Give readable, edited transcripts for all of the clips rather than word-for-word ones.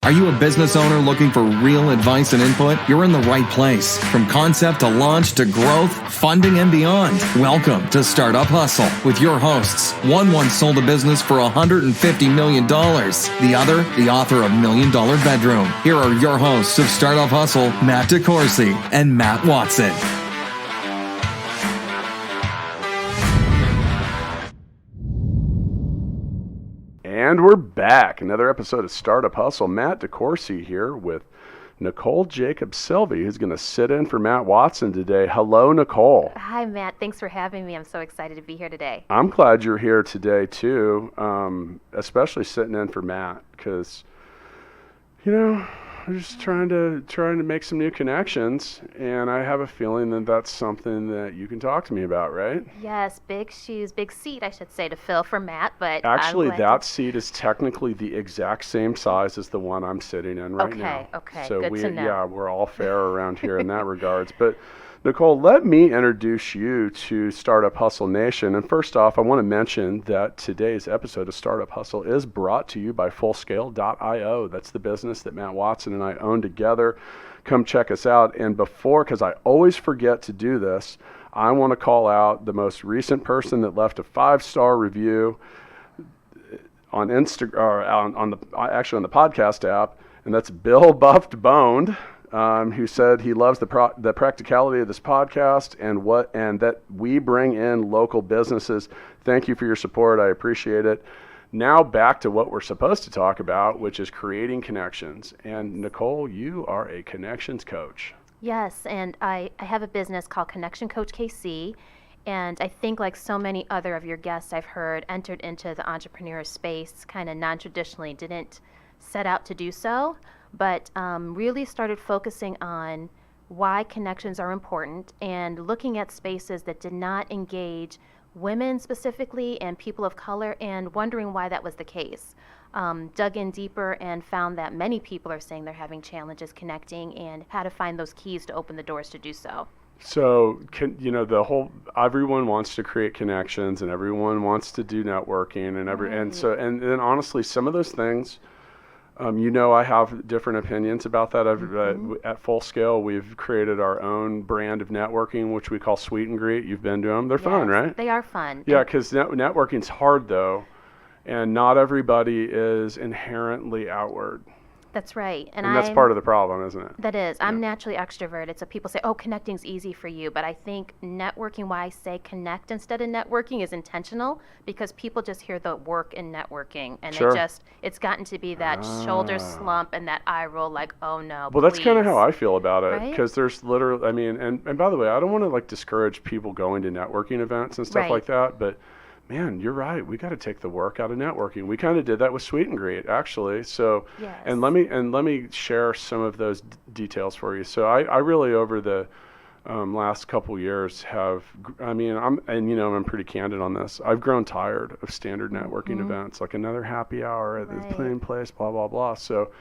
Are you a business owner looking for real advice and input? You're in the right place. From concept to launch to growth, funding, and beyond. Welcome to Startup Hustle with your hosts. One once sold a business for $150 million. The other, the author of $1 Million Bedroom. Here are your hosts of Startup Hustle, Matt DeCoursey and Matt Watson. And we're back. Another episode of Startup Hustle. Matt DeCoursey here with Nicole Jacobs-Silvey, who's going to sit in for Matt Watson today. Hello, Nicole. Hi, Matt. Thanks for having me. I'm so excited to be here today. I'm glad you're here today, too, especially sitting in for Matt because, you know, I'm just trying to make some new connections, and I have a feeling that that's something that you can talk to me about, right? Yes, big shoes, big seat, I should say, to fill for Matt, but actually, that seat is technically the exact same size as the one I'm sitting in right now. Okay, so good to know. We're all fair around here in that regards. But Nicole, let me introduce you to Startup Hustle Nation. And first off, I want to mention that today's episode of Startup Hustle is brought to you by Fullscale.io. That's the business that Matt Watson and I own together. Come check us out. And because I always forget to do this, I want to call out the most recent person that left a 5-star review on Instagram, or on the podcast app, and that's Bill Buffed Boned. Who said he loves the practicality of this podcast and that we bring in local businesses. Thank you for your support. I appreciate it. Now back to what we're supposed to talk about, which is creating connections. And Nicole, you are a connections coach. Yes, and I have a business called Connection Coach KC, and I think like so many other of your guests I've heard entered into the entrepreneur space kind of non-traditionally, didn't set out to do so, but really started focusing on why connections are important and looking at spaces that did not engage women specifically and people of color and wondering why that was the case. Dug in deeper and found that many people are saying they're having challenges connecting and how to find those keys to open the doors to do so. So, everyone wants to create connections and everyone wants to do networking and then honestly, some of those things, I have different opinions about that. At Full Scale, we've created our own brand of networking, which we call Sweet and Greet. You've been to them. They're fun, right? They are fun. Yeah, because networking's hard, though, and not everybody is inherently outward. That's right. And that's part of the problem, isn't it? That is. I'm naturally extroverted, so people say, connecting's easy for you. But I think networking, why I say connect instead of networking, is intentional because people just hear the work in networking. And sure. It's gotten to be that shoulder slump and that eye roll like, oh no, well, that's kind of how I feel about it. Right? Because there's literally, and by the way, I don't want to discourage people going to networking events and stuff like that, but man, you're right. We got to take the work out of networking. We kind of did that with Sweet and Greet, actually. So, yes. and let me share some of those details for you. So, I really over the last couple years I'm pretty candid on this. I've grown tired of standard networking events, like another happy hour at the same place, blah blah blah. So,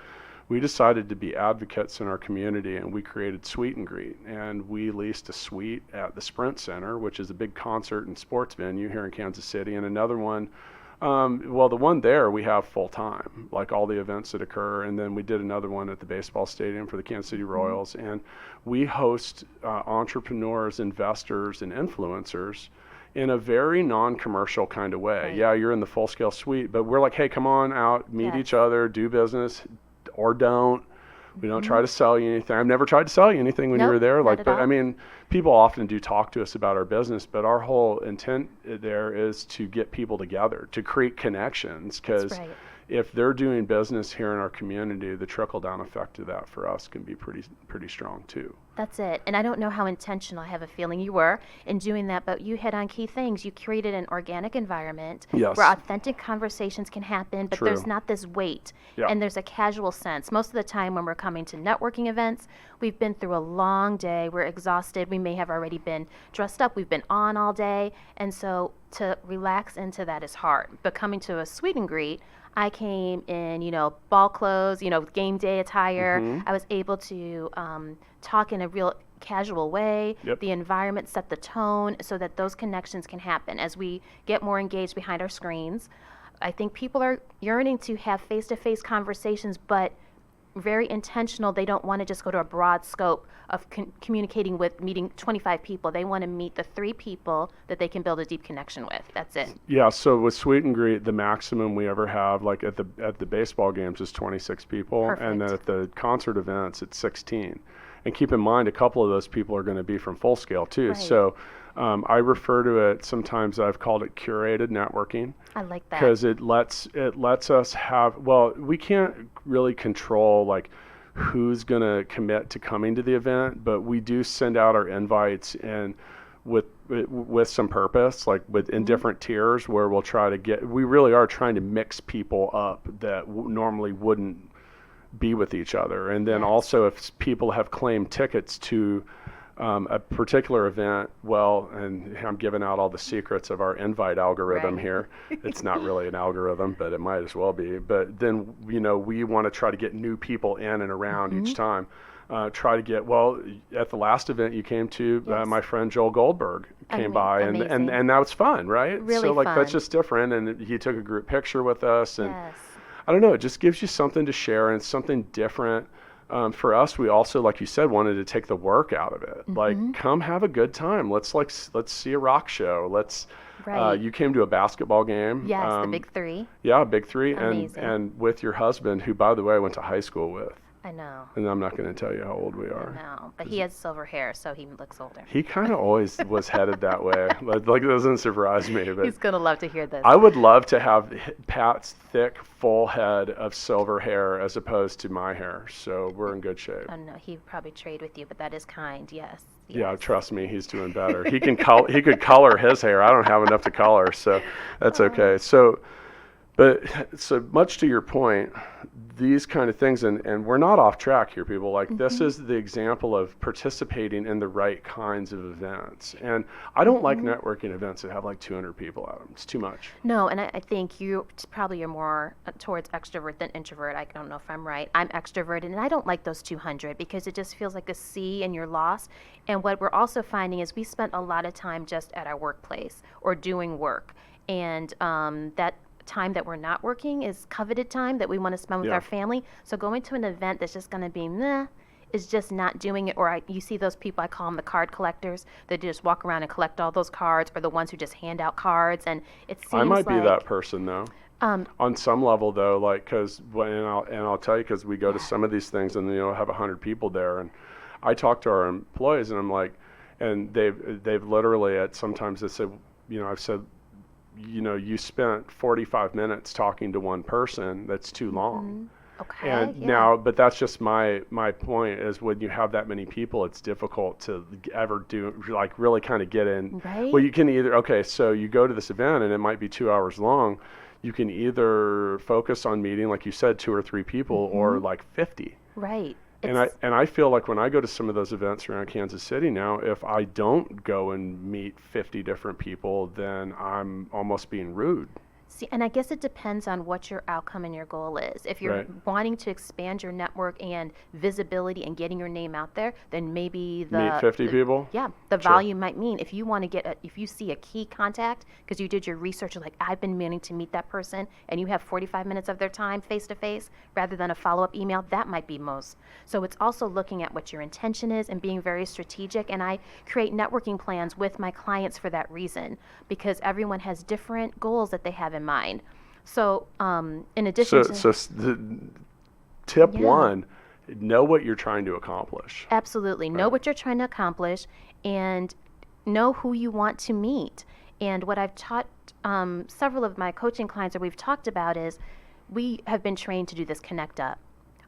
we decided to be advocates in our community, and we created Sweet and Greet, and we leased a suite at the Sprint Center, which is a big concert and sports venue here in Kansas City, and another one, the one there we have full time, like all the events that occur, and then we did another one at the baseball stadium for the Kansas City Royals, and we host entrepreneurs, investors, and influencers in a very non-commercial kind of way. Right. Yeah, you're in the Full Scale suite, but we're like, hey, come on out, meet each other, do business, or don't. We don't try to sell you anything. I've never tried to sell you anything when you were there. People often do talk to us about our business, but our whole intent there is to get people together, to create connections. Because if they're doing business here in our community, the trickle-down effect of that for us can be pretty strong too. That's it. And I don't know how intentional, I have a feeling you were in doing that, but you hit on key things. You created an organic environment where authentic conversations can happen, but there's not this weight. Yeah. And there's a casual sense. Most of the time when we're coming to networking events, we've been through a long day. We're exhausted. We may have already been dressed up. We've been on all day. And so to relax into that is hard. But coming to a Sweet and Greet, I came in, ball clothes, game day attire. I was able to talk in a real casual way. Yep. The environment set the tone so that those connections can happen. As we get more engaged behind our screens, I think people are yearning to have face-to-face conversations, but very intentional. They don't want to just go to a broad scope of communicating with meeting 25 people. They want to meet the 3 people that they can build a deep connection with. That's it. Yeah, so with Sweet and Greet, the maximum we ever have, like at the baseball games, is 26 people. Perfect. And then at the concert events, it's 16. And keep in mind, a couple of those people are going to be from Full Scale too. Right. So I refer to it, sometimes I've called it curated networking. I like that. Because it lets us have, well, we can't really control like who's going to commit to coming to the event, but we do send out our invites and with some purpose, like in different tiers where we'll try to we really are trying to mix people up that normally wouldn't be with each other. And then also if people have claimed tickets to a particular event, well, and I'm giving out all the secrets of our invite algorithm here. It's not really an algorithm, but it might as well be. But then, we want to try to get new people in and around each time. Try to get, at the last event you came to, my friend Joel Goldberg came by, and that was fun, right? Really so, fun. That's just different, and he took a group picture with us, and I don't know, it just gives you something to share, and something different. For us, we also, like you said, wanted to take the work out of it. Like, come have a good time. Let's see a rock show. You came to a basketball game. Yes, the Big 3. Yeah, Big 3, Amazing. and with your husband, who, by the way, I went to high school with. I know. And I'm not going to tell you how old we are. I know, but he has silver hair, so he looks older. He kind of always was headed that way. Like, it doesn't surprise me. But he's going to love to hear this. I would love to have Pat's thick, full head of silver hair as opposed to my hair. So we're in good shape. Oh, no, he'd probably trade with you, but that is kind, yes. Yeah, trust me, he's doing better. He could color his hair. I don't have enough to color, so that's okay. So much to your point, these kind of things, and we're not off track here, people. Like, this is the example of participating in the right kinds of events. And I don't like networking events that have like 200 people at them. It's too much. No, and I think you're more towards extrovert than introvert. I don't know if I'm right. I'm extroverted, and I don't like those 200 because it just feels like a sea and you're lost. And what we're also finding is we spent a lot of time just at our workplace or doing work. And that time that we're not working is coveted time that we want to spend with our family. So going to an event that's just going to be meh is just not doing it. Or you see those people, I call them the card collectors, that just walk around and collect all those cards, or the ones who just hand out cards. And it seems I might be that person though. On some level though, like, because I'll tell you, because we go to some of these things and have 100 people there, and I talk to our employees and I'm like, and they've literally sometimes they said, I've said, you spent 45 minutes talking to one person. That's too long. Okay. And now, but that's just my point is when you have that many people, it's difficult to ever do, like, really kind of get in. Right. Well, you can so you go to this event and it might be 2 hours long. You can either focus on meeting, like you said, 2 or 3 people or like 50. Right. And I feel like when I go to some of those events around Kansas City now, if I don't go and meet 50 different people, then I'm almost being rude. See, and I guess it depends on what your outcome and your goal is. If you're wanting to expand your network and visibility and getting your name out there, then maybe meet 50 people. Yeah, the volume might mean if you want to get if you see a key contact because you did your research, you're like, I've been meaning to meet that person, and you have 45 minutes of their time face to face rather than a follow-up email, that might be most. So it's also looking at what your intention is and being very strategic. And I create networking plans with my clients for that reason, because everyone has different goals that they have in mind. So in addition to the tip one, know what you're trying to accomplish. Absolutely. Know what you're trying to accomplish and know who you want to meet. And what I've taught several of my coaching clients, or we've talked about, is we have been trained to do this connect up.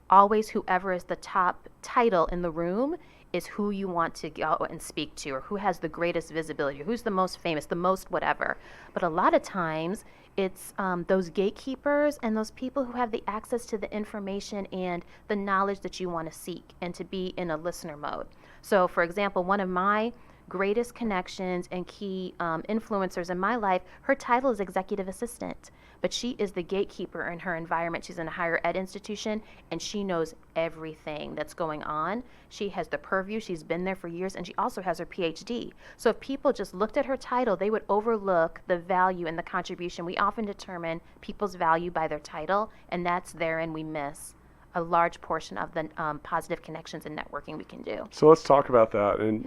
Always whoever is the top title in the room is who you want to go and speak to, or who has the greatest visibility, or who's the most famous, the most whatever. But a lot of times it's those gatekeepers and those people who have the access to the information and the knowledge that you want to seek and to be in a listener mode. So for example, one of my greatest connections and key influencers in my life, her title is executive assistant, but she is the gatekeeper in her environment. She's in a higher ed institution, and she knows everything that's going on. She has the purview. She's been there for years, and she also has her PhD. So if people just looked at her title, they would overlook the value and the contribution. We often determine people's value by their title, and that's therein we miss a large portion of the positive connections and networking we can do. So let's talk about that. And,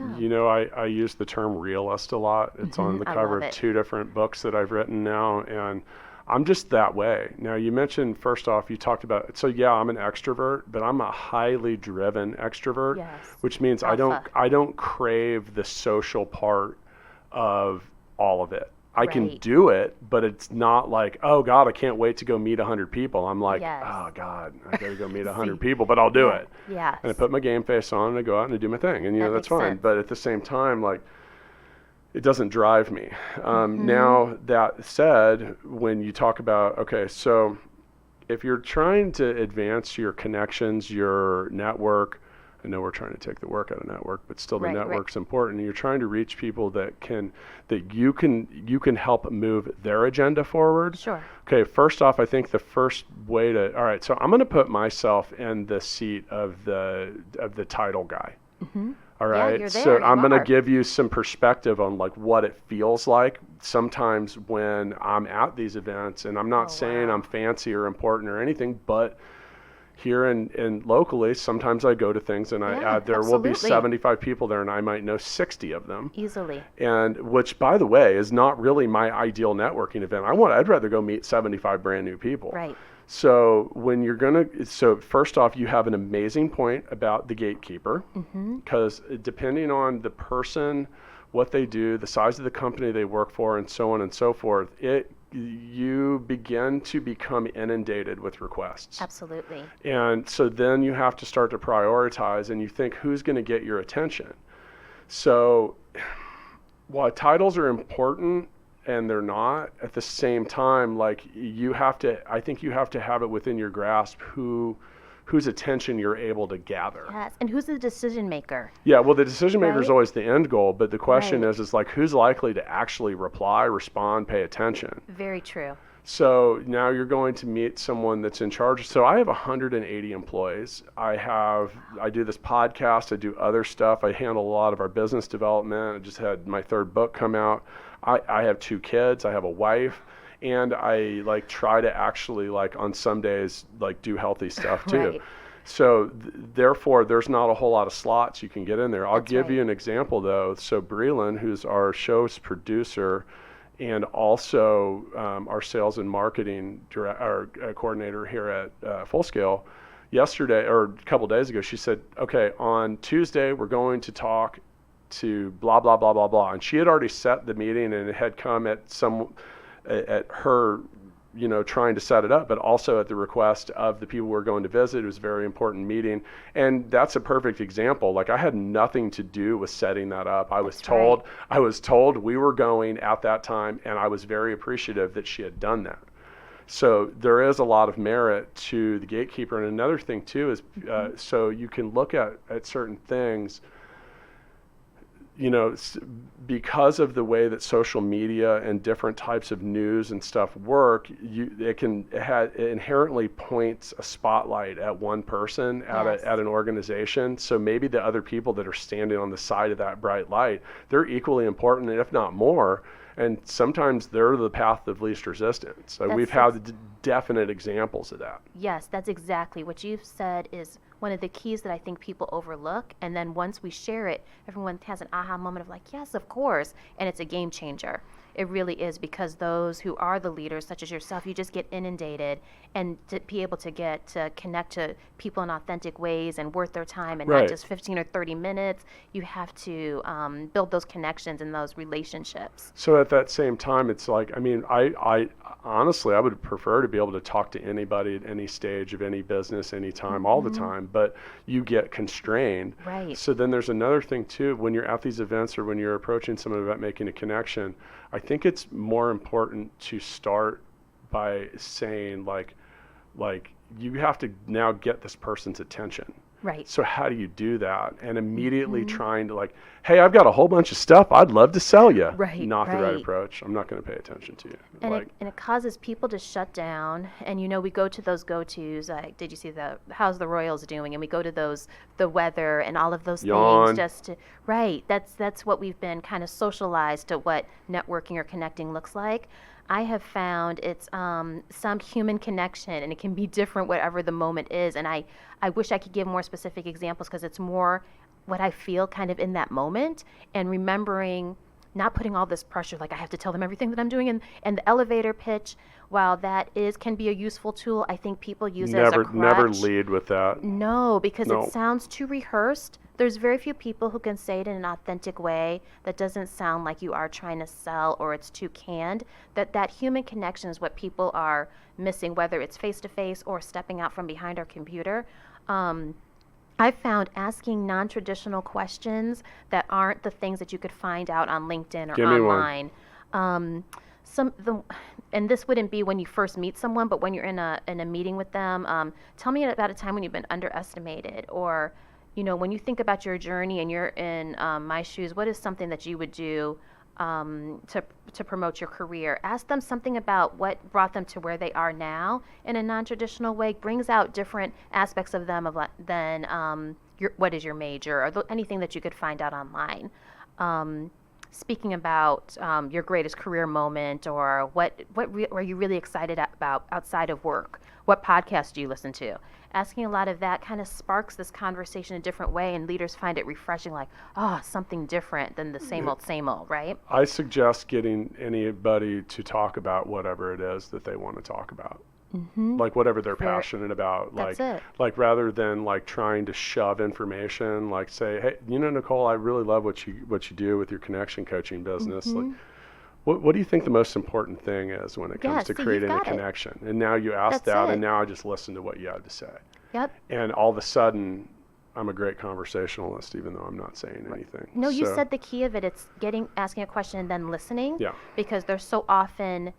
I use the term realist a lot. It's on the cover of 2 different books that I've written now. And I'm just that way. Now, you mentioned, first off, you talked about, so yeah, I'm an extrovert, but I'm a highly driven extrovert, which means I don't crave the social part of all of it. I can do it, but it's not like, oh God, I can't wait to go meet 100 people. I'm like, oh God, I gotta go meet 100 people, but I'll do it. Yes. And I put my game face on and I go out and I do my thing, and that's fine. Sense. But at the same time, like, it doesn't drive me. Now, that said, when you talk about, okay, so if you're trying to advance your connections, your network, I know we're trying to take the work out of network, but still the network's important. And you're trying to reach people that you can help move their agenda forward. Sure. Okay, first off, I think the first way to, all right, so I'm going to put myself in the seat of the title guy. All right. Yeah, so I'm going to give you some perspective on like what it feels like sometimes when I'm at these events, and I'm not saying I'm fancy or important or anything, but here and locally, sometimes I go to things and there will be 75 people there and I might know 60 of them. Easily. And which, by the way, is not really my ideal networking event. I'd rather go meet 75 brand new people. Right. So first off, you have an amazing point about the gatekeeper, because depending on the person, what they do, the size of the company they work for, and so on and so forth, you begin to become inundated with requests. Absolutely. And so then you have to start to prioritize, and you think, who's going to get your attention? So while titles are important, and they're not, at the same time, like, I think you have to have it within your grasp whose attention you're able to gather. Yes, and who's the decision maker? Yeah, well, the decision maker is always the end goal, but the question is like, who's likely to actually reply, respond, pay attention? Very true. So now you're going to meet someone that's in charge. So I have 180 employees. I do this podcast. I do other stuff. I handle a lot of our business development. I just had my 3rd book come out. I have 2 kids. I have a wife. And I try to actually on some days do healthy stuff too. Right. So therefore, there's not a whole lot of slots you can get in there. I'll give you an example though. So Breland, who's our show's producer, and also our sales and marketing coordinator here at Full Scale, yesterday or a couple days ago, she said, okay, on Tuesday we're going to talk to blah blah blah blah blah, and she had already set the meeting, and it had come at her trying to set it up, but also at the request of the people we're going to visit. It was a very important meeting, and that's a perfect example. I had nothing to do with setting that up. I was told we were going at that time, and I was very appreciative that she had done that. So there is a lot of merit to the gatekeeper. And another thing too is so you can look at certain things, because of the way that social media and different types of news and stuff work, it inherently points a spotlight at one person at an organization. So maybe the other people that are standing on the side of that bright light, they're equally important, and if not more. And sometimes they're the path of least resistance. So we've had definite examples of that. Yes, that's exactly what you've said is one of the keys that I think people overlook. And then once we share it, everyone has an aha moment of yes, of course. And it's a game changer. It really is, because those who are the leaders, such as yourself, you just get inundated, and to be able to connect to people in authentic ways and worth their time, and not just 15 or 30 minutes. You have to build those connections and those relationships. So at that same time, it's I honestly, I would prefer to be able to talk to anybody at any stage of any business, anytime, all the time, but you get constrained. Right. So then there's another thing too, when you're at these events or when you're approaching someone about making a connection, I think it's more important to start by saying you have to now get this person's attention. Right. So how do you do that? And immediately trying to hey, I've got a whole bunch of stuff I'd love to sell you. Right. Not the right approach. I'm not going to pay attention to you. And it causes people to shut down. And we go to those go-tos. Did you see how's the Royals doing? And we go to the weather and all of those things just to That's what we've been kind of socialized to what networking or connecting looks like. I have found it's some human connection, and it can be different whatever the moment is. And I wish I could give more specific examples because it's more what I feel kind of in that moment, and remembering not putting all this pressure, like I have to tell them everything that I'm doing. And the elevator pitch, while that can be a useful tool, I think people use it as a crutch. Never lead with that. No, because it sounds too rehearsed. There's very few people who can say it in an authentic way that doesn't sound like you are trying to sell or it's too canned. That human connection is what people are missing, whether it's face-to-face or stepping out from behind our computer. I've found asking non-traditional questions that aren't the things that you could find out on LinkedIn or online. And this wouldn't be when you first meet someone, but when you're in a meeting with them, tell me about a time when you've been underestimated, or when you think about your journey and you're in my shoes, what is something that you would do to promote your career? Ask them something about what brought them to where they are now in a non-traditional way. Brings out different aspects of them than what is your major, or anything that you could find out online. Speaking about your greatest career moment, or what are you really excited about outside of work? What podcast do you listen to? Asking a lot of that kind of sparks this conversation in a different way, and leaders find it refreshing, like, something different than the same old, right? I suggest getting anybody to talk about whatever it is that they want to talk about. Mm-hmm. Like whatever they're passionate about. That's it. Like rather than like trying to shove information, like say, hey, Nicole, I really love what you do with your connection coaching business. Mm-hmm. Like, what do you think the most important thing is when it comes to creating a connection? And now you ask and now I just listen to what you had to say. Yep. And all of a sudden, I'm a great conversationalist, even though I'm not saying anything. No, you said the key of it. It's asking a question and then listening. Yeah. Because there's so often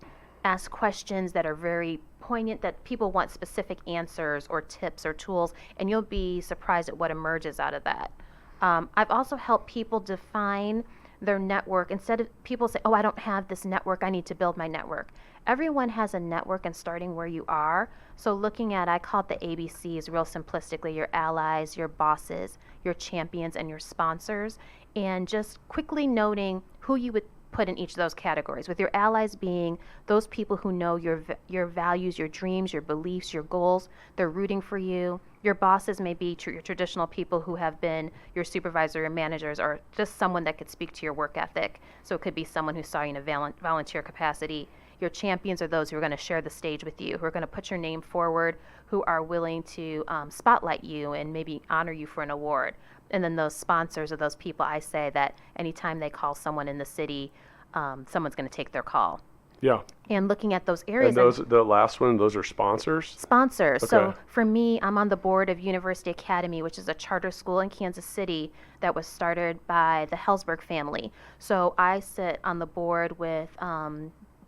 asked questions that are very poignant, that people want specific answers or tips or tools, and you'll be surprised at what emerges out of that. I've also helped people define their network. Instead of people say, I don't have this network, I need to build my network. Everyone has a network, and starting where you are. So looking at, I call it the ABCs real simplistically: your allies, your bosses, your champions, and your sponsors. And just quickly noting who you would put in each of those categories, with your allies being those people who know your values, your dreams, your beliefs, your goals. They're rooting for you. Your bosses may be your traditional people who have been your supervisor, your managers, or just someone that could speak to your work ethic. So it could be someone who saw you in a volunteer capacity. Your champions are those who are going to share the stage with you, who are going to put your name forward, who are willing to spotlight you and maybe honor you for an award. And then those sponsors are those people, I say, that anytime they call someone in the city, someone's going to take their call. Yeah. And looking at those areas. And the last one, those are sponsors? Sponsors. Okay. So for me, I'm on the board of University Academy, which is a charter school in Kansas City that was started by the Hellsberg family. So I sit on the board with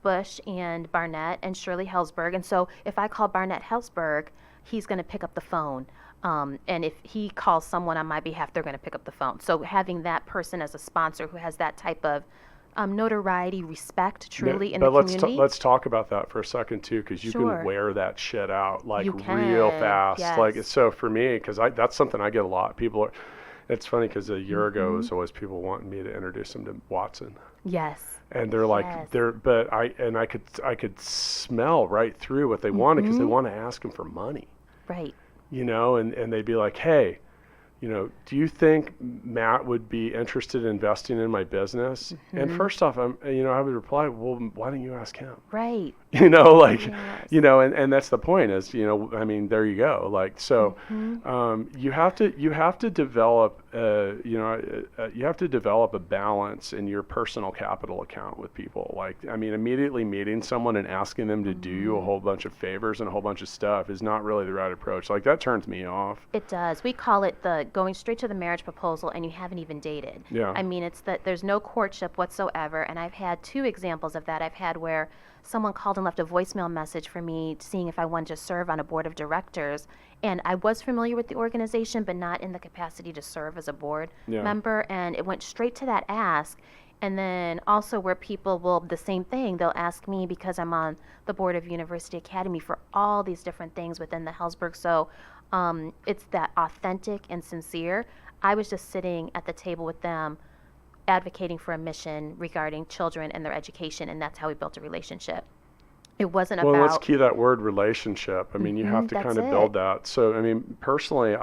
Bush and Barnett and Shirley Hellsberg. And so if I call Barnett Hellsberg, he's going to pick up the phone. And if he calls someone on my behalf, they're going to pick up the phone. So having that person as a sponsor who has that type of notoriety, respect, truly in the community. But let's talk about that for a second too, because you can wear that shit out like real fast. Yes. Like so for me, because that's something I get a lot. It's funny because a year ago it was always people wanting me to introduce them to Watson. Yes. And they're like, I could smell right through what they wanted, because they want to ask him for money. Right. And they'd be like, hey, do you think Matt would be interested in investing in my business? Mm-hmm. And first off, I would reply, well, why don't you ask him? Right. Yes. And that's the point is, there you go. Like, so, you have to develop, you have to develop a balance in your personal capital account with people. Like, immediately meeting someone and asking them to do you a whole bunch of favors and a whole bunch of stuff is not really the right approach. Like, that turns me off. It does. We call it the going straight to the marriage proposal and you haven't even dated. Yeah. It's that there's no courtship whatsoever. And I've had 2 examples of that. I've had where someone called and left a voicemail message for me, seeing if I wanted to serve on a board of directors. And I was familiar with the organization, but not in the capacity to serve as a board member. And it went straight to that ask. And then also where people will, the same thing, they'll ask me because I'm on the board of University Academy for all these different things within the Hellsberg. So it's that authentic and sincere. I was just sitting at the table with them, advocating for a mission regarding children and their education, and that's how we built a relationship. It wasn't well, about... Well, let's key that word relationship. I mean, you have to kind of build that. So, I mean, personally,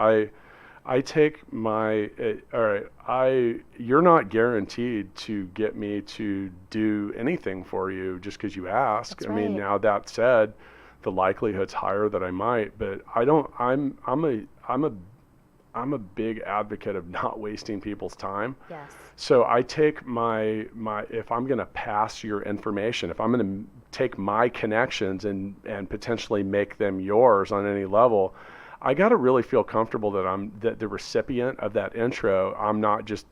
I take my, all right, you're not guaranteed to get me to do anything for you just because you ask. That's I mean, now that said, the likelihood's higher that I might, but I'm a big advocate of not wasting people's time. Yes. So I take my if I'm going to pass your information, if I'm going to take my connections and potentially make them yours on any level, I got to really feel comfortable that the recipient of that intro, I'm not just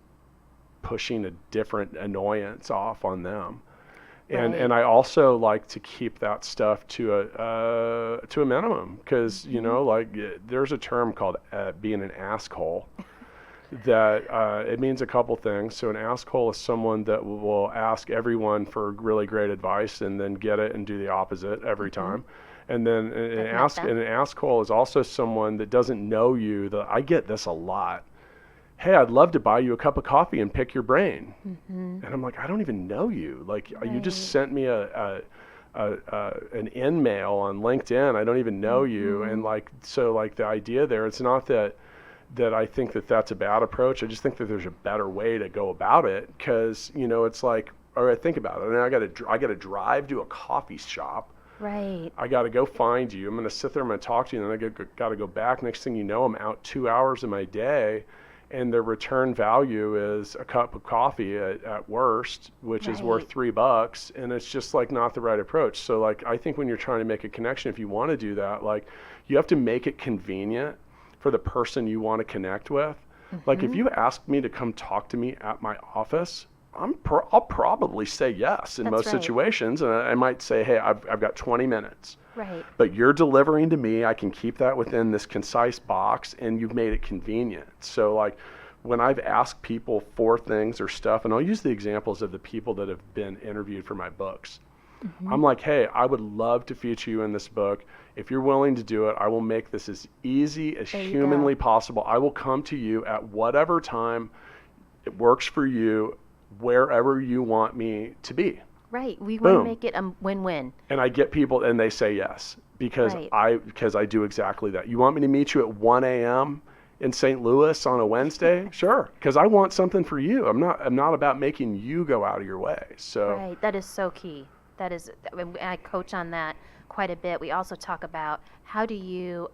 pushing a different annoyance off on them. Right. And I also like to keep that stuff to a minimum, because you know, like, there's a term called being an asshole. That it means a couple things. So an asshole is someone that will ask everyone for really great advice and then get it and do the opposite every time. And then an asshole is also someone that doesn't know you. I get this a lot. Hey, I'd love to buy you a cup of coffee and pick your brain. And I'm like, I don't even know you. Like, you just sent me an in-mail on LinkedIn. I don't even know you. And like, so like the idea there, it's not that I think that that's a bad approach. I just think that there's a better way to go about it, because, you know, it's like, all right, think about it. I mean, I got to drive to a coffee shop. Right. I got to go find you. I'm going to sit there. I'm going to talk to you, and then I got to go back. Next thing you know, I'm out 2 hours of my day, and the return value is a cup of coffee at worst, which is worth $3, and it's just like not the right approach. So like, I think when you're trying to make a connection, if you want to do that, like, you have to make it convenient for the person you want to connect with. Like, if you ask me to come talk to me at my office, I'll probably say yes in most situations, and I might say, hey, I've got 20 minutes. Right. But you're delivering to me. I can keep that within this concise box, and you've made it convenient. So like, when I've asked people for things or stuff, and I'll use the examples of the people that have been interviewed for my books. I'm like, hey, I would love to feature you in this book. If you're willing to do it, I will make this as easy as humanly possible. I will come to you at whatever time it works for you, wherever you want me to be. Right. We want to make it a win-win. And I get people, and they say yes, because I do exactly that. You want me to meet you at 1 a.m. in St. Louis on a Wednesday? Sure, because I want something for you. I'm not about making you go out of your way. So right. That is so key. That is, I coach on that quite a bit. We also talk about how do you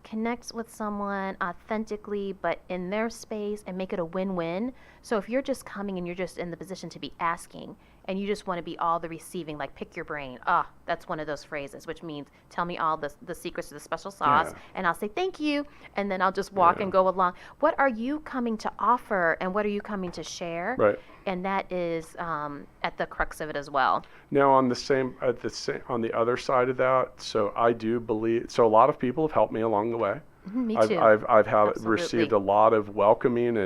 connect with someone authentically, but in their space, and make it a win-win. So if you're just coming and you're just in the position to be asking, and you just want to be all the receiving, like pick your brain. That's one of those phrases, which means tell me all the secrets to the special sauce, and I'll say thank you, and then I'll just walk and go along. What are you coming to offer, and what are you coming to share? Right. And that is at the crux of it as well. Now, on the other side of that, so I do believe. So a lot of people have helped me along the way. Me too. I've received a lot of welcoming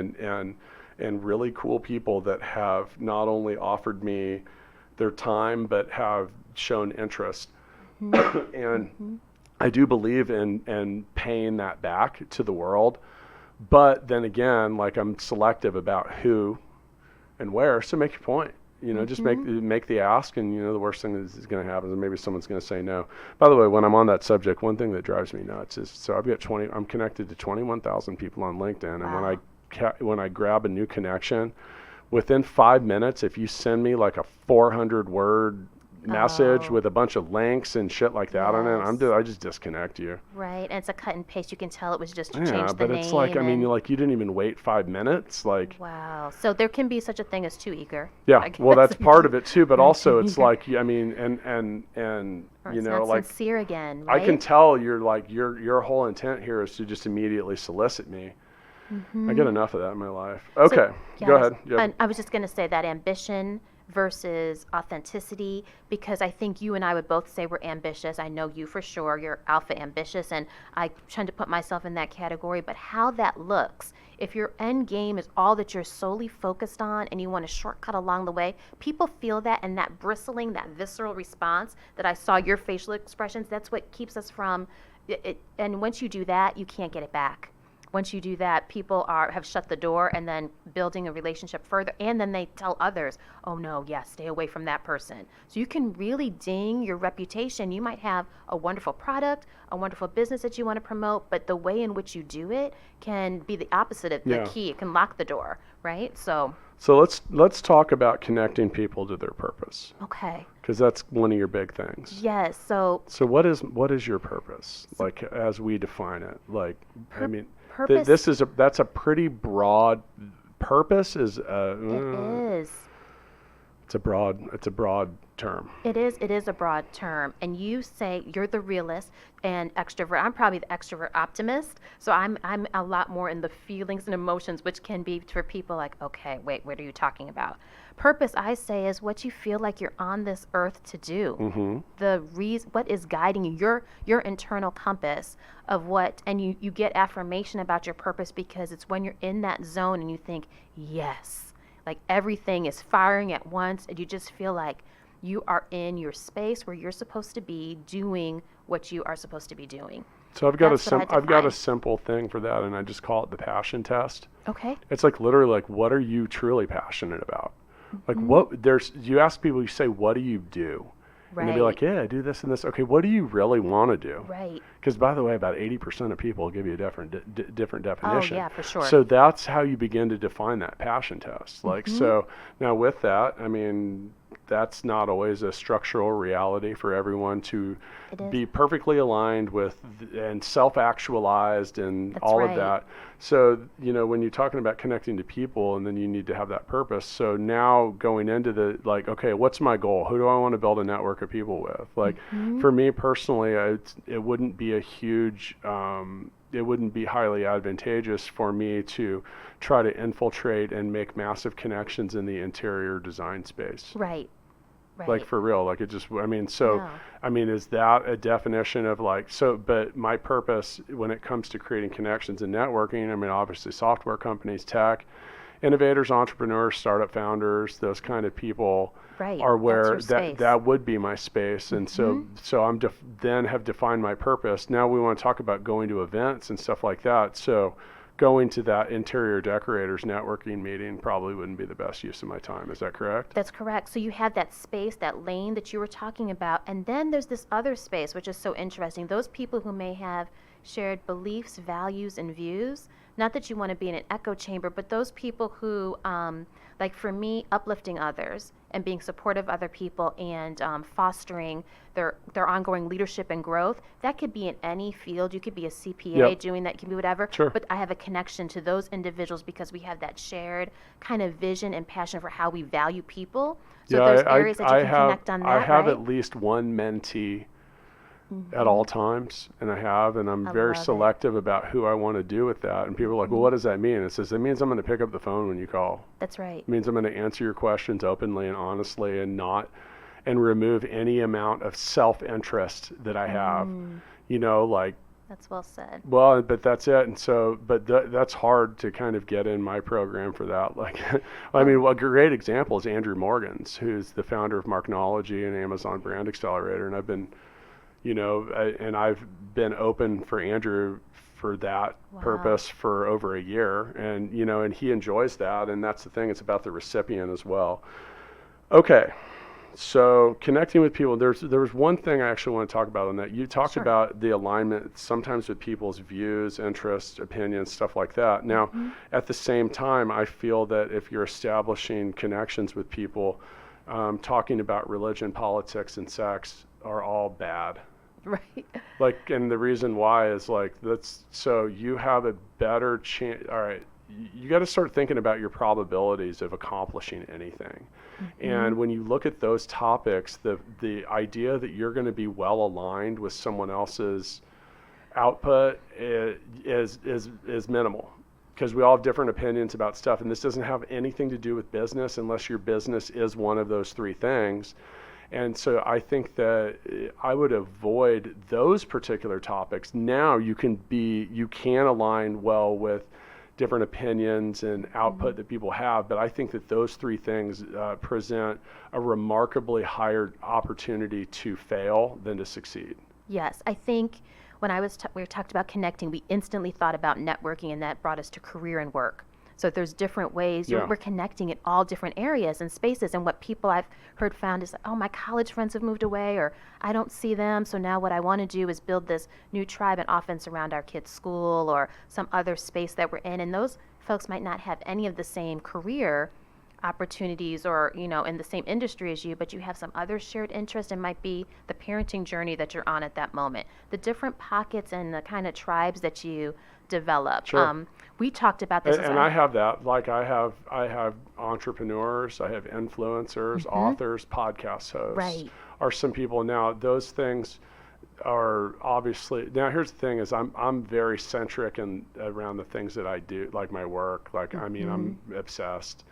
and really cool people that have not only offered me their time, but have shown interest. And I do believe in paying that back to the world. But then again, like, I'm selective about who and where. So make your point. You know, just make the ask, and, you know, the worst thing that is going to happen is maybe someone's going to say no. By the way, when I'm on that subject, one thing that drives me nuts is, so I'm connected to 21,000 people on LinkedIn, and when I grab a new connection, within 5 minutes, if you send me like a 400-word message with a bunch of links and shit like that on it, I just disconnect you. Right, and it's a cut and paste. You can tell it was just to change the name. Yeah, but it's like, I mean, you didn't even wait 5 minutes. Like, wow. So there can be such a thing as too eager. Yeah, well, that's part of it too. But also, it's like, I mean, and you know, like, sincere again. Right? I can tell you're like your whole intent here is to just immediately solicit me. I get enough of that in my life. Okay, go ahead. And I was just going to say that ambition versus authenticity, because I think you and I would both say we're ambitious. I know you for sure. You're alpha ambitious, and I tend to put myself in that category. But how that looks, if your end game is all that you're solely focused on and you want a shortcut along the way, people feel that, and that bristling, that visceral response that I saw your facial expressions, that's what keeps us from it. And once you do that, you can't get it back. once you do that, people have shut the door and then building a relationship further, and then they tell others, oh no, yeah, stay away from that person. So you can really ding your reputation. You might have a wonderful product, a wonderful business that you want to promote, but the way in which you do it can be the opposite of the key. It can lock the door, right? So let's talk about connecting people to their purpose. Okay. Because that's one of your big things. Yes. So what is your purpose? Like, as we define it, like, purpose. That's a pretty broad purpose. It is. It's a broad term. It is a broad term. And you say you're the realist and extrovert. I'm probably the extrovert optimist. So I'm a lot more in the feelings and emotions, which can be for people like, okay, wait, what are you talking about? Purpose, I say, is what you feel like you're on this earth to do. Mm-hmm. What is guiding you, your internal compass of what, and you get affirmation about your purpose because it's when you're in that zone and you think, yes. Like everything is firing at once, and you just feel like you are in your space where you're supposed to be doing what you are supposed to be doing. So I've got a simple thing for that, and I just call it the passion test. Okay. It's like literally like, what are you truly passionate about? Like you ask people, you say, what do you do? Right. And they'll be like, yeah, I do this and this. Okay, what do you really want to do? Right. Because by the way, about 80% of people will give you a different definition. Oh, yeah, for sure. So that's how you begin to define that passion test. Like, so now with that, I mean, that's not always a structural reality for everyone to be perfectly aligned with and self-actualized and all of that. So, when you're talking about connecting to people, and then you need to have that purpose. So now going into the, like, okay, what's my goal? Who do I want to build a network of people with? Like, for me personally, it wouldn't be a huge, it wouldn't be highly advantageous for me to try to infiltrate and make massive connections in the interior design space. Right. Like, for real, like, it just, is that a definition of like, but my purpose when it comes to creating connections and networking, obviously software companies, tech, innovators, entrepreneurs, startup founders, those kind of people are where that would be my space. And so I'm then have defined my purpose. Now we want to talk about going to events and stuff like that. So going to that interior decorators networking meeting probably wouldn't be the best use of my time. Is that correct? That's correct. So you have that space, that lane that you were talking about, and then there's this other space, which is so interesting. Those people who may have shared beliefs, values, and views. Not that you want to be in an echo chamber, but those people who, like for me, uplifting others and being supportive of other people and fostering their ongoing leadership and growth, that could be in any field. You could be a CPA doing that, you can be whatever. Sure. But I have a connection to those individuals because we have that shared kind of vision and passion for how we value people. So there's areas that you can connect on that, I have at least one mentee at all times, and I'm very selective about who I want to do with that. And people are like, well, what does that mean? It says, it means I'm going to pick up the phone when you call. That's right. It means I'm going to answer your questions openly and honestly and remove any amount of self-interest that I have, That's well said. Well, but that's it. And so, that's hard to kind of get in my program for that. Like, a great example is Andrew Morgans, who's the founder of Marknology and Amazon Brand Accelerator. And I've been, I've been open for Andrew for that purpose for over a year. And, and he enjoys that. And that's the thing. It's about the recipient as well. Okay. So connecting with people, there was one thing I actually want to talk about on that. You talked about the alignment sometimes with people's views, interests, opinions, stuff like that. Now, at the same time, I feel that if you're establishing connections with people, talking about religion, politics, and sex are all bad. Right. Like, and the reason why is so you have a better chance. All right. You got to start thinking about your probabilities of accomplishing anything. And when you look at those topics, the idea that you're going to be well aligned with someone else's output is minimal, because we all have different opinions about stuff. And this doesn't have anything to do with business unless your business is one of those three things. And so I think that I would avoid those particular topics. Now you can align well with different opinions and output that people have, but I think that those three things present a remarkably higher opportunity to fail than to succeed. Yes, I think when we talked about connecting, we instantly thought about networking, and that brought us to career and work. So there's different ways. We're connecting in all different areas and spaces. And what people I've heard found is, oh, my college friends have moved away, or I don't see them. So now what I want to do is build this new tribe and often surround our kids' school or some other space that we're in. And those folks might not have any of the same career opportunities or, in the same industry as you, but you have some other shared interest, and might be the parenting journey that you're on at that moment. The different pockets and the kind of tribes that you develop. Sure. We talked about this. And I have that. Like I have entrepreneurs, I have influencers, authors, podcast hosts. Right. Are some people now. Those things are obviously. Now here's the thing: is I'm very centric and around the things that I do, like my work. Like I mean, I'm obsessed.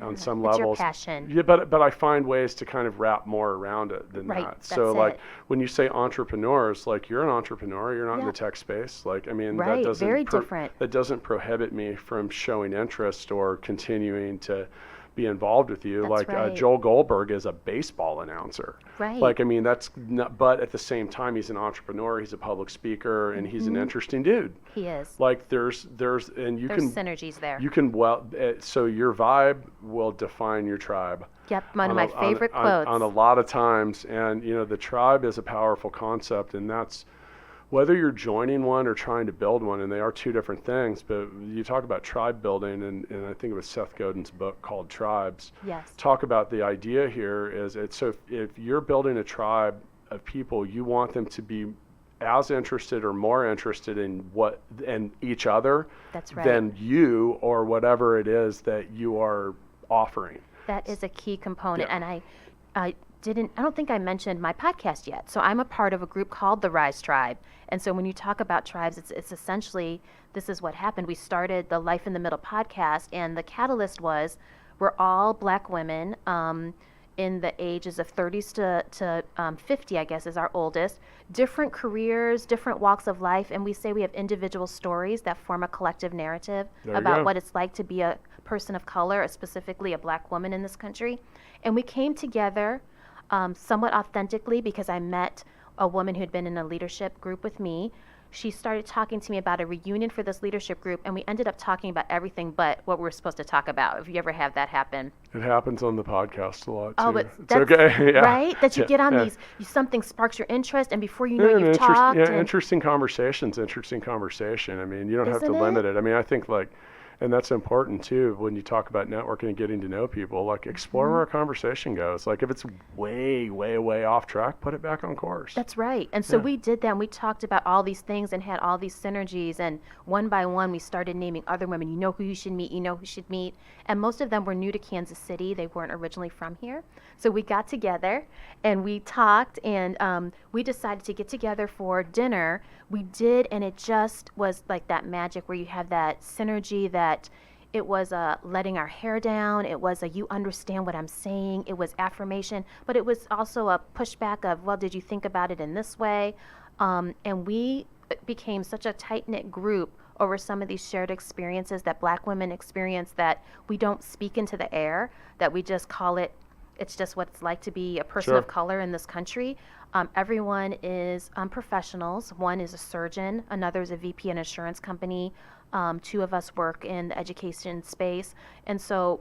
On some levels, your passion. Yeah, but I find ways to kind of wrap more around it than that. So like when you say entrepreneurs, like you're an entrepreneur, you're not in the tech space. Like I mean, that doesn't very different. That doesn't prohibit me from showing interest or continuing to be involved with you. That's like Joel Goldberg is a baseball announcer. Right. Like I mean, that's not. But at the same time, he's an entrepreneur. He's a public speaker, and he's an interesting dude. He is. Like there's and there's synergies there. You can so your vibe will define your tribe. Yep, one of my favorite quotes. On a lot of times, and the tribe is a powerful concept, and that's whether you're joining one or trying to build one, and they are two different things. But you talk about tribe building, and I think it was Seth Godin's book called Tribes. Yes. Talk about the idea here is so if you're building a tribe of people, you want them to be as interested or more interested in each other than you or whatever it is that you are offering. That is a key component, and I don't think I mentioned my podcast yet. So I'm a part of a group called the Rise Tribe. And so when you talk about tribes, it's essentially, this is what happened. We started the Life in the Middle podcast, and the catalyst was we're all Black women in the ages of 30s to 50, I guess, is our oldest. Different careers, different walks of life, and we say we have individual stories that form a collective narrative about what it's like to be a person of color, specifically a Black woman in this country. And we came together somewhat authentically because I met a woman who had been in a leadership group with me. She started talking to me about a reunion for this leadership group, and we ended up talking about everything but what we were supposed to talk about. If you ever have that happen. It happens on the podcast a lot, too. Oh, but it's okay. Right? That you get on these, something sparks your interest, and before you know you've talked. Interesting conversation. I mean, you don't have to limit it. I mean, I think and that's important too when you talk about networking and getting to know people. Like explore where a conversation goes. Like if it's way, way, way off track, put it back on course. That's right. And so we did that. And we talked about all these things and had all these synergies. And one by one, we started naming other women. You know who you should meet. You know who should meet. And most of them were new to Kansas City. They weren't originally from here. So we got together and we talked, and we decided to get together for dinner. We did, and it just was like that magic where you have that synergy, that it was letting our hair down. It was you understand what I'm saying. It was affirmation, but it was also a pushback of, well, did you think about it in this way? And we became such a tight-knit group over some of these shared experiences that Black women experience, that we don't speak into the air, that we just call it, it's just what it's like to be a person of color in this country. Everyone is professionals. One is a surgeon, another is a VP in an insurance company. Two of us work in the education space. And so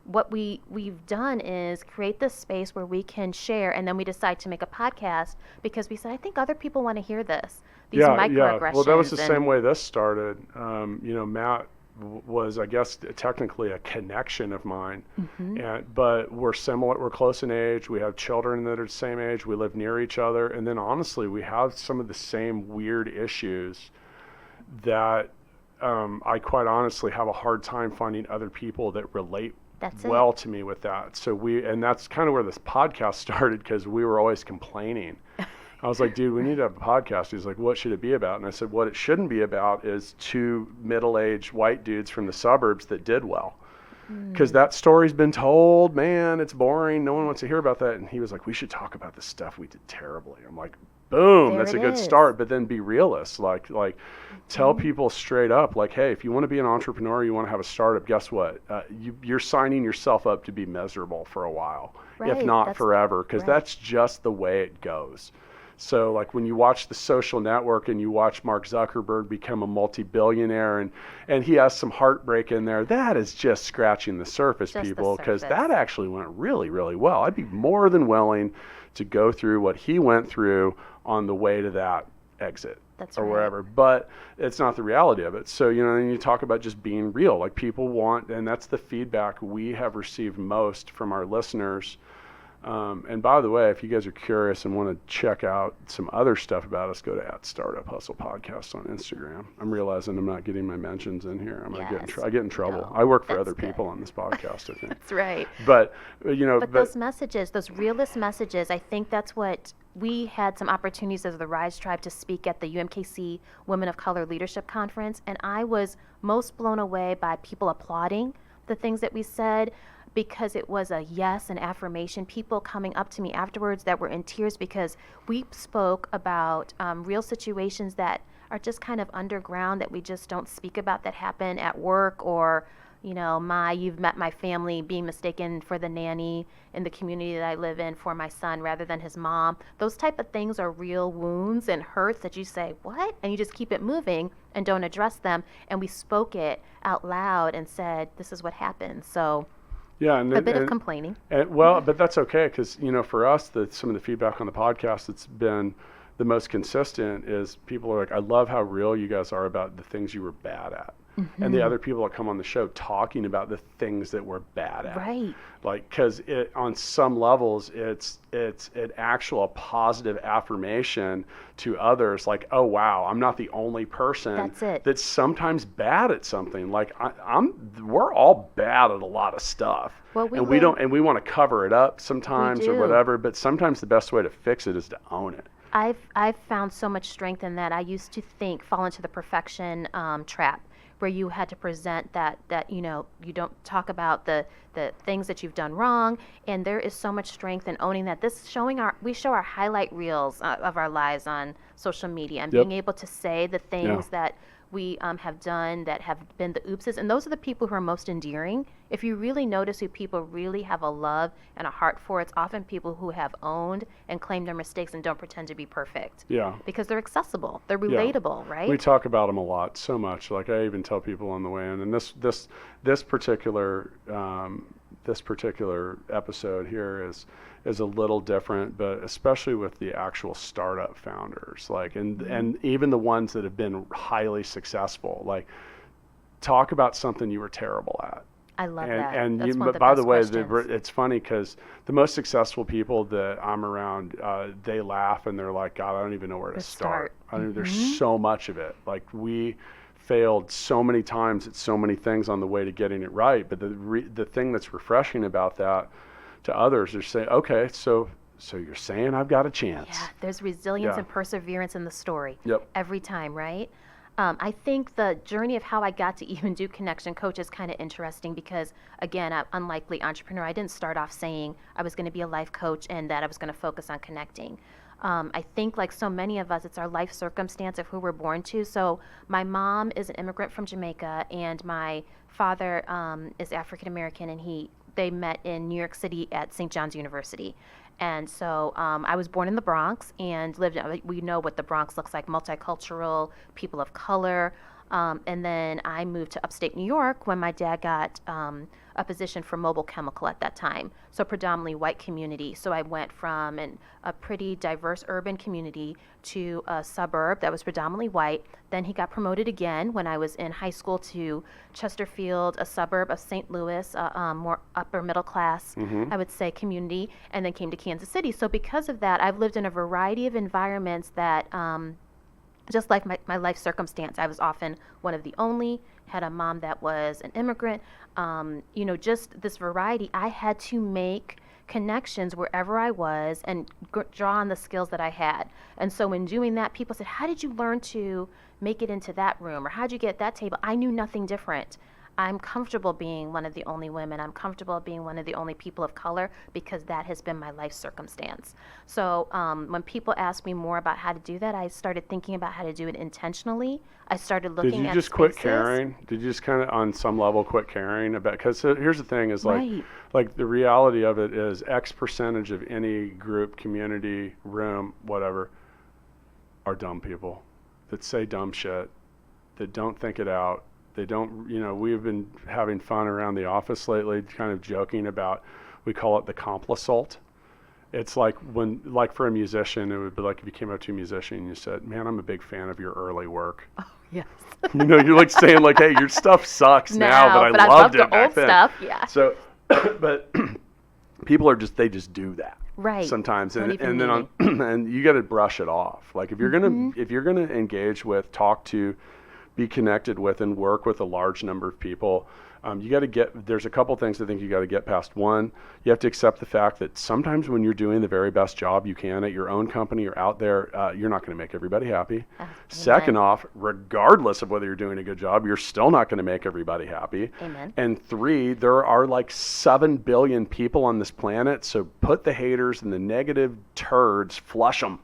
what we've done is create this space where we can share, and then we decide to make a podcast because we said, I think other people want to hear this, these microaggressions. Yeah. Well, that was the same way this started. Matt was, I guess, technically a connection of mine, but we're similar. We're close in age. We have children that are the same age. We live near each other, and then honestly, we have some of the same weird issues that I quite honestly have a hard time finding other people that relate well to me with that. So and that's kind of where this podcast started, because we were always complaining. I was like, dude, we need to have a podcast. He's like, what should it be about? And I said, what it shouldn't be about is two middle-aged white dudes from the suburbs that did well. Because that story's been told, man, it's boring. No one wants to hear about that. And he was like, we should talk about the stuff we did terribly. I'm like, boom, that's a good start. But then be realist. Like tell people straight up, like, hey, if you want to be an entrepreneur, you want to have a startup, guess what? You're signing yourself up to be miserable for a while, if not forever, because that's just the way it goes. So like when you watch The Social Network and you watch Mark Zuckerberg become a multi-billionaire and he has some heartbreak in there, that is just scratching the surface, people, because that actually went really, really well. I'd be more than willing to go through what he went through on the way to that exit. Or wherever, but it's not the reality of it. So, and you talk about just being real, like people want, and that's the feedback we have received most from our listeners. And by the way, if you guys are curious and want to check out some other stuff about us, go to @StartupHustle Podcast on Instagram. I'm realizing I'm not getting my mentions in here. I'm gonna I get in trouble. No, I work for other people on this podcast, I think. That's right. But those messages, those realist messages, I think that's what we had some opportunities as the Rise Tribe to speak at the UMKC Women of Color Leadership Conference, and I was most blown away by people applauding the things that we said, because it was a yes, an affirmation. People coming up to me afterwards that were in tears because we spoke about real situations that are just kind of underground that we just don't speak about, that happen at work, or you've met my family being mistaken for the nanny in the community that I live in for my son rather than his mom. Those type of things are real wounds and hurts that you say, what? And you just keep it moving and don't address them. And we spoke it out loud and said, this is what happened. So yeah, and a bit of complaining. But that's okay, because for us, some of the feedback on the podcast that's been the most consistent is people are like, I love how real you guys are about the things you were bad at. Mm-hmm. And the other people that come on the show talking about the things that we're bad at. Right. Like, because on some levels, it's an actual positive affirmation to others. Like, oh, wow, I'm not the only person that's sometimes bad at something. Like, we're all bad at a lot of stuff. Well, we want to cover it up sometimes or whatever. But sometimes the best way to fix it is to own it. I've found so much strength in that. I used to fall into the perfection trap, where you had to present that you don't talk about the things that you've done wrong, and there is so much strength in owning that. We show our highlight reels of our lives on social media, and being able to say the things that we have done that have been the oopses, and those are the people who are most endearing. If you really notice who people really have a love and a heart for, it's often people who have owned and claimed their mistakes and don't pretend to be perfect. Yeah. Because they're accessible, they're relatable, right? We talk about them a lot, so much. Like I even tell people on the way in, and this particular episode here is a little different, but especially with the actual startup founders, like, and even the ones that have been highly successful, like, talk about something you were terrible at. I love that. And that's but by the way, it's funny because the most successful people that I'm around, they laugh and they're like, God, I don't even know where to start. There's so much of it. Like, we failed so many times at so many things on the way to getting it right. But the thing that's refreshing about that to others is saying, okay, so you're saying I've got a chance. Yeah, there's resilience and perseverance in the story. Yep. Every time, right? I think the journey of how I got to even do Connection Coach is kind of interesting because, again, I'm unlikely entrepreneur. I didn't start off saying I was going to be a life coach and that I was going to focus on connecting. I think, like so many of us, it's our life circumstance of who we're born to. So my mom is an immigrant from Jamaica, and my father is African American, and they met in New York City at St. John's University. And so I was born in the Bronx and we know what the Bronx looks like, multicultural, people of color. And then I moved to upstate New York when my dad got a position for Mobile Chemical at that time. So predominantly white community. So I went from a pretty diverse urban community to a suburb that was predominantly white. Then he got promoted again when I was in high school to Chesterfield, a suburb of St. Louis, more upper middle class, I would say, community, and then came to Kansas City. So because of that, I've lived in a variety of environments that just like my life circumstance, I was often one of the only, had a mom that was an immigrant, just this variety. I had to make connections wherever I was and draw on the skills that I had. And so in doing that, people said, how did you learn to make it into that room? Or how'd you get that table? I knew nothing different. I'm comfortable being one of the only women. I'm comfortable being one of the only people of color because that has been my life circumstance. So when people ask me more about how to do that, I started thinking about how to do it intentionally. I started looking at Did you just quit caring? Did you just kind of on some level quit caring about? Because here's the thing is like the reality of it is X percentage of any group, community, room, whatever, are dumb people that say dumb shit, that don't think it out. They don't, we've been having fun around the office lately, kind of joking about, we call it the complisult. It's like for a musician, it would be like if you came up to a musician and you said, man, I'm a big fan of your early work. Oh, yes. You're like saying like, hey, your stuff sucks now, but I loved it back then. Stuff, yeah. So, but people they just do that. Right. Sometimes. And then and you got to brush it off. Like if you're going to engage with, talk to, be connected with, and work with a large number of people, there's a couple things I think you got to get past. One, you have to accept the fact that sometimes when you're doing the very best job you can at your own company or out there, you're not going to make everybody happy. Second off, regardless of whether you're doing a good job, you're still not going to make everybody happy. Amen. And three, there are like 7 billion people on this planet, so put the haters and the negative turds, flush them.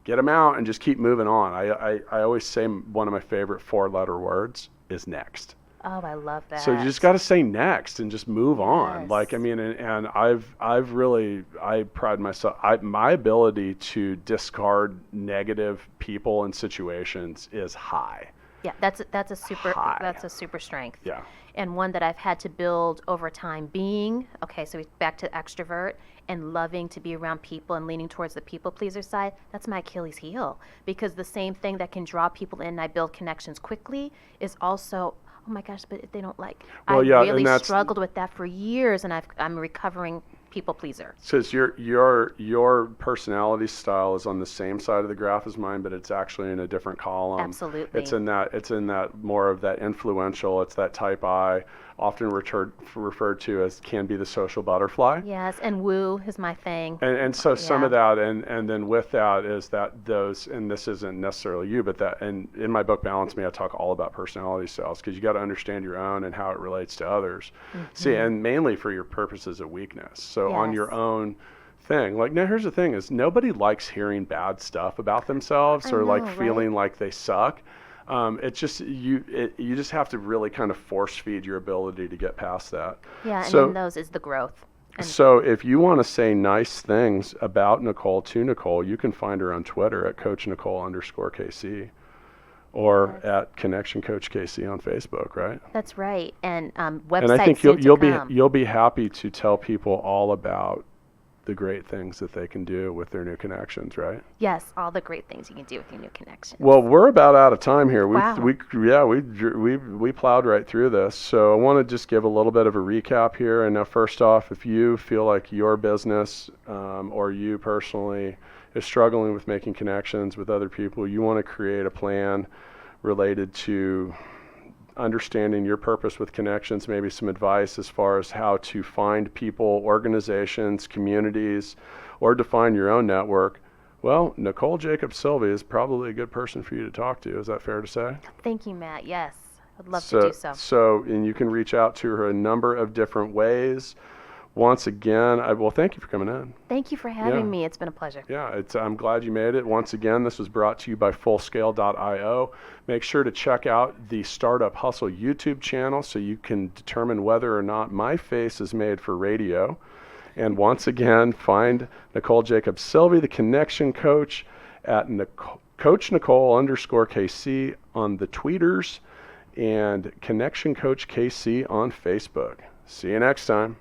Get them out and just keep moving on. I always say one of my favorite 4-letter words is next. Oh, I love that. So you just got to say next and just move on. Like, I mean, and I pride myself, my ability to discard negative people and situations is high. Yeah, that's a super strength. Yeah. And one that I've had to build over time, so back to extrovert and loving to be around people and leaning towards the people pleaser side, that's my Achilles heel. Because the same thing that can draw people in and I build connections quickly is also, oh my gosh, but if they don't like. I really struggled with that for years, and I'm a recovering people pleaser. Says your personality style is on the same side of the graph as mine, but it's actually in a different column. Absolutely. It's in that more of that influential. It's that type I, often referred to as can be the social butterfly. Yes, and woo is my thing. And so some of that, and then with that is that those, and this isn't necessarily you, but that, and in my book Balance Me, I talk all about personality styles, because you got to understand your own and how it relates to others. See, and mainly for your purposes of weakness. So on your own thing, like, now here's the thing is nobody likes hearing bad stuff about themselves feeling like they suck. It's just you just have to really kind of force feed your ability to get past that. Yeah, and in those is the growth. So if you want to say nice things about Nicole to Nicole, you can find her on Twitter at Coach Nicole _KC or at Connection Coach KC on Facebook, right? That's right. And websites. And I think you'll be happy to tell people all about the great things that they can do with their new connections, right? Yes, all the great things you can do with your new connections. Well, we're about out of time here. Wow. We plowed right through this. So I want to just give a little bit of a recap here. And now, first off, if you feel like your business or you personally is struggling with making connections with other people, you want to create a plan related to understanding your purpose with connections, maybe some advice as far as how to find people, organizations, communities, or define your own network, well, Nicole Jacob Silvey is probably a good person for you to talk to. Is that fair to say? Thank you, Matt. Yes, I'd love to do so. So, and you can reach out to her a number of different ways. Once again, thank you for coming in. Thank you for having me. It's been a pleasure. Yeah, I'm glad you made it. Once again, this was brought to you by Fullscale.io. Make sure to check out the Startup Hustle YouTube channel so you can determine whether or not my face is made for radio. And once again, find Nicole Jacob Silvey, the Connection Coach, at Coach Nicole _KC on the tweeters, and Connection Coach KC on Facebook. See you next time.